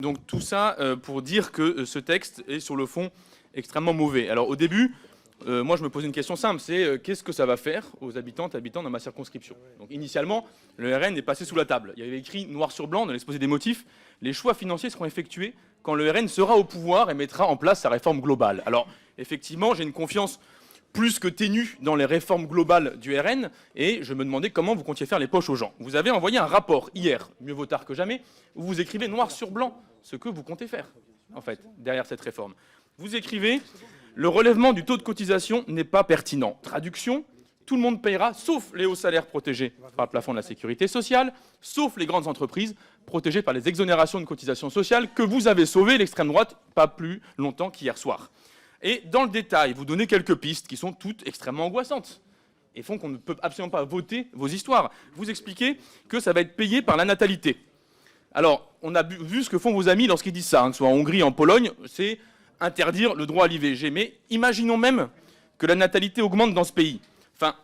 Donc tout ça pour dire que ce texte est sur le fond extrêmement mauvais. Alors au début, moi je me posais une question simple, c'est qu'est-ce que ça va faire aux habitantes et habitants dans ma circonscription? Donc initialement, le RN est passé sous la table. Il y avait écrit noir sur blanc dans l'exposé des motifs, les choix financiers seront effectués quand le RN sera au pouvoir et mettra en place sa réforme globale. Alors effectivement, j'ai une confiance plus que ténue dans les réformes globales du RN, et je me demandais comment vous comptiez faire les poches aux gens. Vous avez envoyé un rapport hier, mieux vaut tard que jamais, où vous écrivez noir sur blanc ce que vous comptez faire, en fait, derrière cette réforme. Vous écrivez « Le relèvement du taux de cotisation n'est pas pertinent ». Traduction, tout le monde payera, sauf les hauts salaires protégés par le plafond de la sécurité sociale, sauf les grandes entreprises protégées par les exonérations de cotisations sociales que vous avez sauvées, l'extrême droite, pas plus longtemps qu'hier soir. Et dans le détail, vous donnez quelques pistes qui sont toutes extrêmement angoissantes et font qu'on ne peut absolument pas voter vos histoires. Vous expliquez que ça va être payé par la natalité. Alors, on a vu ce que font vos amis lorsqu'ils disent ça, que ce soit en Hongrie, en Pologne, c'est interdire le droit à l'IVG. Mais imaginons même que la natalité augmente dans ce pays. Enfin,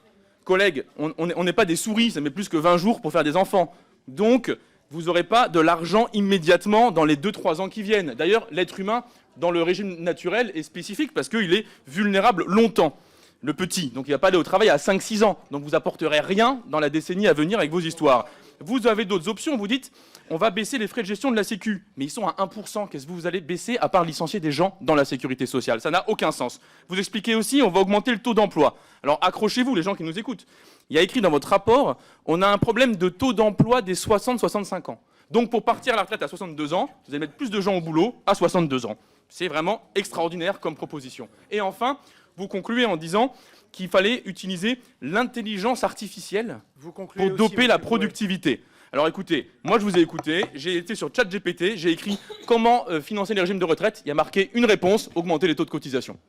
collègues, on n'est pas des souris, ça met plus que 20 jours pour faire des enfants. Donc, vous n'aurez pas de l'argent immédiatement dans les 2-3 ans qui viennent. D'ailleurs, l'être humain, dans le régime naturel, est spécifique parce qu'il est vulnérable longtemps, le petit. Donc il ne va pas aller au travail à 5-6 ans. Donc vous n'apporterez rien dans la décennie à venir avec vos histoires. Vous avez d'autres options, vous dites, on va baisser les frais de gestion de la Sécu. Mais ils sont à 1%. Qu'est-ce que vous allez baisser à part licencier des gens dans la sécurité sociale? Ça n'a aucun sens. Vous expliquez aussi, on va augmenter le taux d'emploi. Alors accrochez-vous, les gens qui nous écoutent. Il y a écrit dans votre rapport, on a un problème de taux d'emploi des 60-65 ans. Donc pour partir à la retraite à 62 ans, vous allez mettre plus de gens au boulot à 62 ans. C'est vraiment extraordinaire comme proposition. Et enfin, vous concluez en disant qu'il fallait utiliser l'intelligence artificielle pour doper la productivité. Alors écoutez, moi je vous ai écouté, j'ai été sur ChatGPT, j'ai écrit comment financer les régimes de retraite, il y a marqué une réponse, augmenter les taux de cotisation.